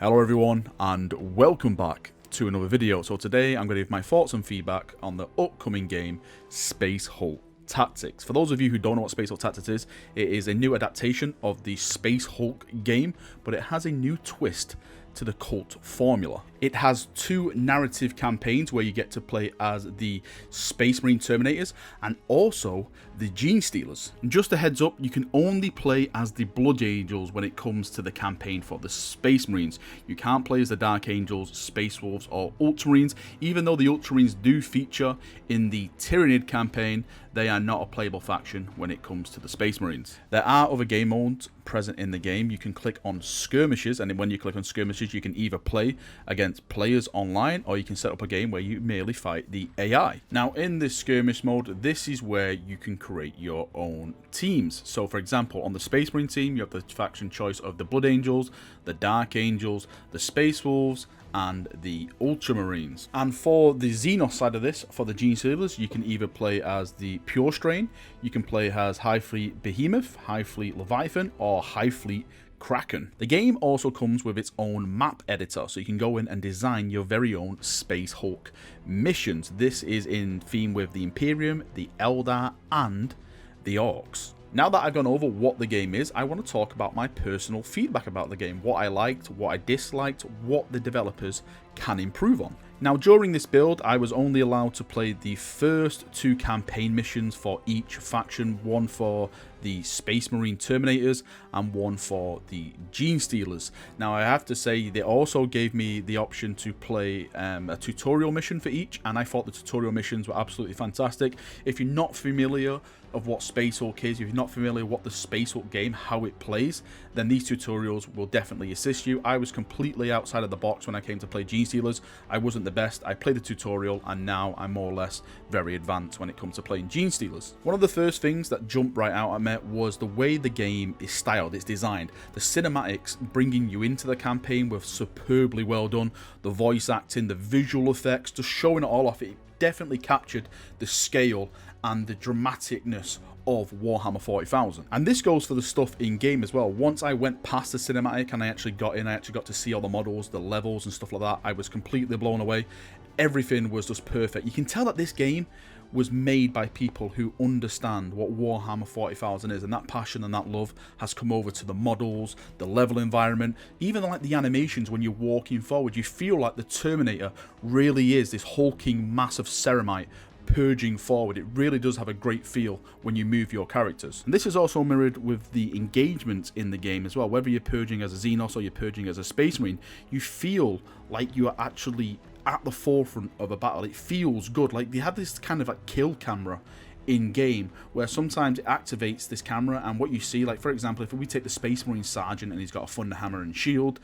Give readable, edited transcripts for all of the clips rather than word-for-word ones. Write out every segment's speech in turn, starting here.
Hello everyone and welcome back to another video. So today I'm going to give my thoughts and feedback on the upcoming game Space Hulk Tactics. For those of you who don't know what Space Hulk Tactics is, it is a new adaptation of the Space Hulk game, but it has a new twist to the cult formula. It has two narrative campaigns where you get to play as the Space Marine Terminators and also the Gene Stealers. And just a heads up, you can only play as the Blood Angels when it comes to the campaign for the Space Marines. You can't play as the Dark Angels, Space Wolves or Ultramarines. Even though the Ultramarines do feature in the Tyranid campaign, they are not a playable faction when it comes to the Space Marines. There are other game modes present in the game. You can click on skirmishes, and when you click on skirmishes you can either play against players online or you can set up a game where you merely fight the AI. Now in this skirmish mode, this is where you can create your own teams. So for example, on the Space Marine team you have the faction choice of the Blood Angels, the Dark Angels, the Space Wolves and the Ultramarines. And for the Xenos side of this, for the Gene Stealers, you can either play as the Pure Strain, you can play as High Fleet Behemoth, High Fleet Leviathan, or High Fleet Kraken. The game also comes with its own map editor, so you can go in and design your very own Space Hulk missions. This is in theme with the Imperium, the Eldar, and the Orcs. Now that I've gone over what the game is, I want to talk about my personal feedback about the game, what I liked, what I disliked, what the developers can improve on. Now during this build, I was only allowed to play the first two campaign missions for each faction, one for the Space Marine Terminators and one for the Gene Stealers. Now I have to say, they also gave me the option to play a tutorial mission for each, and I thought the tutorial missions were absolutely fantastic. If you're not familiar of what Space Hulk is, if you're not familiar with what the Space Hulk game, how it plays, then these tutorials will definitely assist you. I was completely outside of the box when I came to play Gene Stealers. I wasn't the best. I played the tutorial and now I'm more or less very advanced when it comes to playing Gene Stealers. One of the first things that jumped right out at me was the way the game is styled, it's designed. The cinematics bringing you into the campaign were superbly well done. The voice acting, the visual effects, just showing it all off, it definitely captured the scale and the dramaticness of Warhammer 40,000. And this goes for the stuff in game as well. Once I went past the cinematic and I actually got in, I actually got to see all the models, the levels and stuff like that, I was completely blown away. Everything was just perfect. You can tell that this game was made by people who understand what Warhammer 40,000 is, and that passion and that love has come over to the models, the level environment, even like the animations. When you're walking forward, you feel like the Terminator really is this hulking mass of ceramite purging forward. It really does have a great feel when you move your characters. And this is also mirrored with the engagement in the game as well. Whether you're purging as a Xenos or you're purging as a Space Marine, you feel like you are actually at the forefront of a battle. It feels good. Like they have this kind of like kill camera in game where sometimes it activates this camera, and what you see, like for example, if we take the Space Marine Sergeant and he's got a thunder hammer and shield,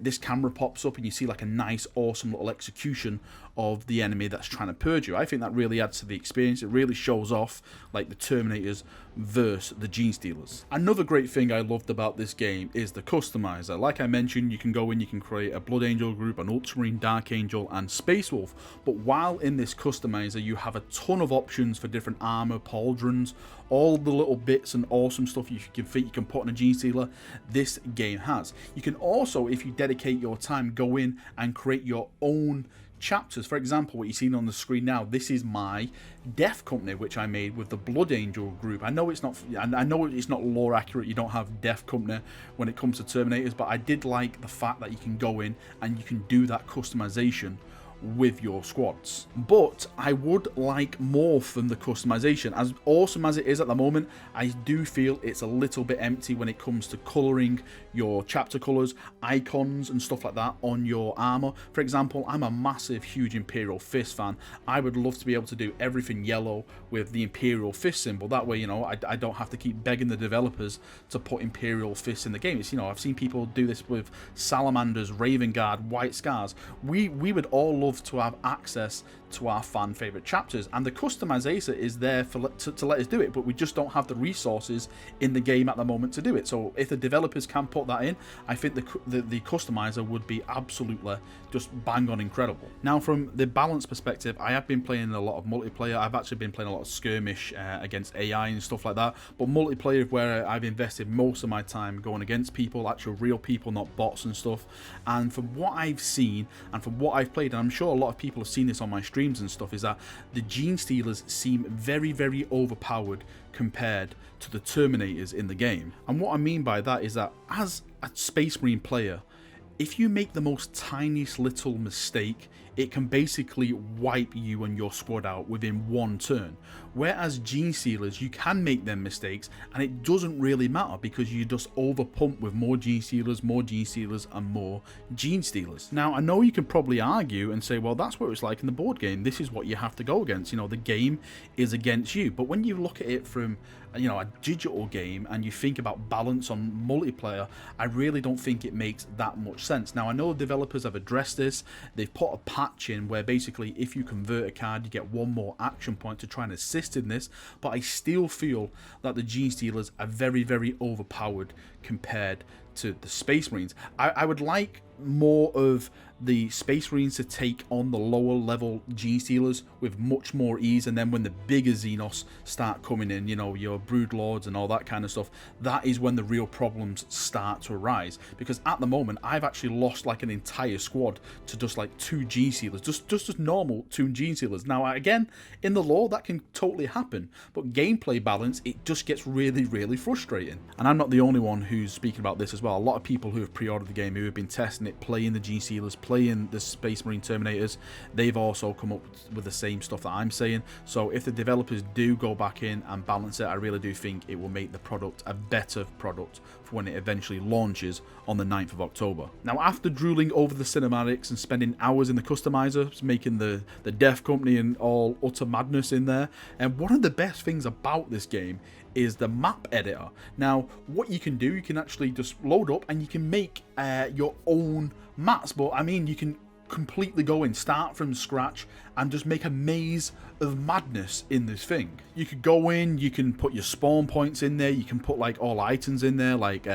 this camera pops up and you see like a nice awesome little execution of the enemy that's trying to purge you. I think that really adds to the experience. It really shows off like the Terminators versus the Gene Stealers. Another great thing I loved about this game is the customizer. Like I mentioned, you can go in, you can create a Blood Angel group, an Ultramarine, Dark Angel and Space Wolf, but while in this customizer you have a ton of options for different armor, pauldrons, all the little bits and awesome stuff you can put on a Gene Stealer. This game has. You can also, if you dedicate your time, go in and create your own chapters. For example, what you're seeing on the screen now, this is my Death Company, which I made with the Blood Angel group. I know it's not lore accurate, you don't have Death Company when it comes to Terminators, but I did like the fact that you can go in and you can do that customization with your squads. But I would like more from the customization. As awesome as it is at the moment, I do feel it's a little bit empty when it comes to colouring your chapter colours, icons and stuff like that on your armour. For example, I'm a massive huge Imperial Fist fan. I would love to be able to do everything yellow with the Imperial Fist symbol. That way, you know, I don't have to keep begging the developers to put Imperial Fists in the game. It's, you know, I've seen people do this with Salamanders, Raven Guard, White Scars. We would all love love to have access to our fan favorite chapters, and the customizer is there to let us do it, but we just don't have the resources in the game at the moment to do it. So if the developers can put that in, I think the customizer would be absolutely just bang on incredible. Now, from the balance perspective, I have been playing a lot of multiplayer. I've actually been playing a lot of skirmish against AI and stuff like that, but multiplayer is where I've invested most of my time going against people, actual real people, not bots and stuff. And from what I've seen and from what I've played, and I'm sure a lot of people have seen this on my streams and stuff, is that the Gene Stealers seem very, very overpowered compared to the Terminators in the game. And what I mean by that is that as a Space Marine player, if you make the most tiniest little mistake, it can basically wipe you and your squad out within one turn. Whereas Gene Stealers, you can make them mistakes and it doesn't really matter because you just overpump with more Gene Stealers, and more Gene Stealers. Now, I know you can probably argue and say, well, that's what it's like in the board game. This is what you have to go against. You know, the game is against you. But when you look at it from, you know, a digital game and you think about balance on multiplayer, I really don't think it makes that much sense. Now, I know developers have addressed this. They've put a patch in where basically if you convert a card, you get one more action point to try and assist in this, but I still feel that the Gene Stealers are very, very overpowered compared to the Space Marines. I would like more of the Space Marines to take on the lower level Gene Stealers with much more ease, and then when the bigger Xenos start coming in, you know, your Brood Lords and all that kind of stuff, that is when the real problems start to arise. Because at the moment, I've actually lost like an entire squad to just like 2 Gene Stealers, just normal 2 Gene Stealers. Now, again, in the lore, that can totally happen, but gameplay balance, it just gets really, really frustrating. And I'm not the only one who's speaking about this as well. A lot of people who have pre-ordered the game, who have been testing it, playing the Gene Stealers, playing the Space Marine Terminators, they've also come up with the same stuff that I'm saying. So if the developers do go back in and balance it, I really do think it will make the product a better product for when it eventually launches on the 9th of October. Now, after drooling over the cinematics and spending hours in the customizer, making the Death Company and all utter madness in there, and one of the best things about this game is the map editor. Now, what you can do, you can actually just load up and you can make your own maps. But I mean, you can completely go in, start from scratch, and just make a maze of madness in this thing. You could go in, you can put your spawn points in there, you can put like all items in there, like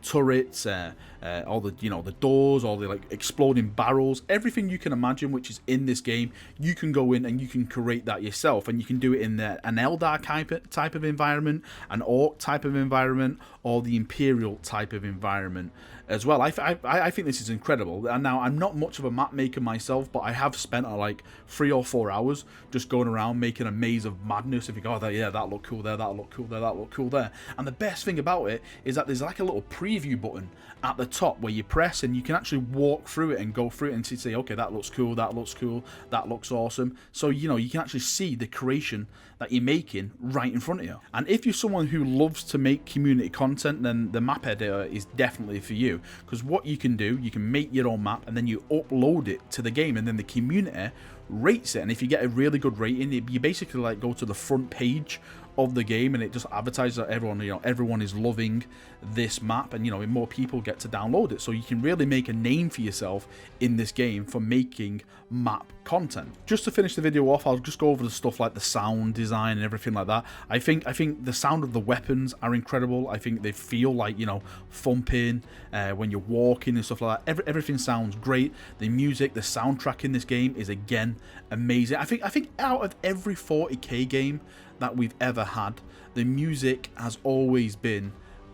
turrets, all the, you know, the doors, all the like exploding barrels, everything you can imagine which is in this game. You can go in and you can create that yourself, and you can do it in an Eldar type of environment, an Orc type of environment, or the Imperial type of environment as well. I think this is incredible. And now, I'm not much of a map maker myself, but I have spent like 3 or 4 hours just going around making a maze of madness. If you go, oh, yeah, that looked cool there, that looked cool there, that looked cool there. And the best thing about it is that there's like a little preview button at the top where you press and you can actually walk through it and go through it and say, okay, that looks cool, that looks cool, that looks awesome. So, you know, you can actually see the creation that you're making right in front of you. And if you're someone who loves to make community content, then the map editor is definitely for you. Because what you can do, you can make your own map and then you upload it to the game, and then the community rates it. And if you get a really good rating, you basically like go to the front page of the game and it just advertises that everyone, you know, everyone is loving this map, and you know, more people get to download it. So you can really make a name for yourself in this game for making map content. Just to finish the video off, I'll just go over the stuff like the sound design and everything like that. I think the sound of the weapons are incredible. I think they feel like, you know, thumping when you're walking and stuff like that. Everything sounds great. The music, the soundtrack in this game is again amazing. I think out of every 40k game that we've ever had, the music has always been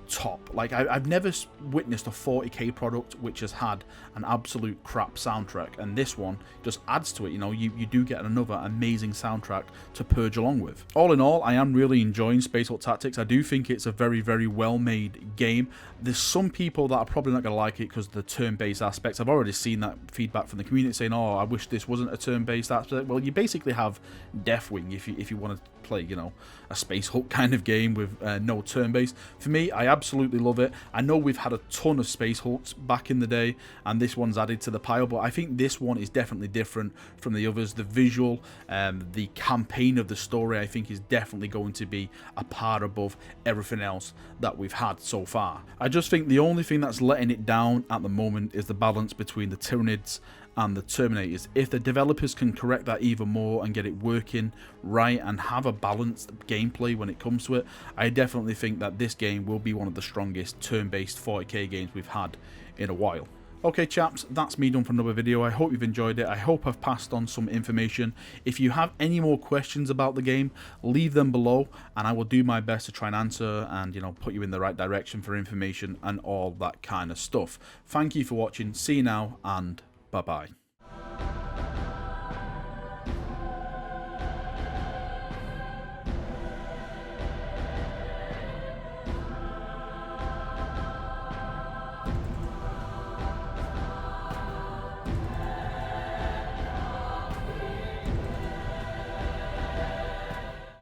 top. Like, I've never witnessed a 40k product which has had an absolute crap soundtrack, and this one just adds to it. You know, you do get another amazing soundtrack to purge along with. All in all, I am really enjoying Space Hulk Tactics. I do think it's a very, very well made game. There's some people that are probably not going to like it because of the turn-based aspects. I've already seen that feedback from the community saying, oh, I wish this wasn't a turn-based aspect. Well, you basically have Deathwing if you want to play, you know, a Space Hulk kind of game with no turn-based. For me, I absolutely love it. I know we've had a ton of Space Hulks back in the day, and this one's added to the pile, but I think this one is definitely different from the others. The visual, the campaign of the story, I think is definitely going to be a par above everything else that we've had so far. I just think the only thing that's letting it down at the moment is the balance between the Tyranids and the Terminators. If the developers can correct that even more and get it working right and have a balanced gameplay when it comes to it, I definitely think that this game will be one of the strongest turn-based 40k games we've had in a while. Okay chaps, that's me done for another video. I hope you've enjoyed it. I hope I've passed on some information. If you have any more questions about the game, leave them below and I will do my best to try and answer and, you know, put you in the right direction for information and all that kind of stuff. Thank you for watching. See you now and bye bye.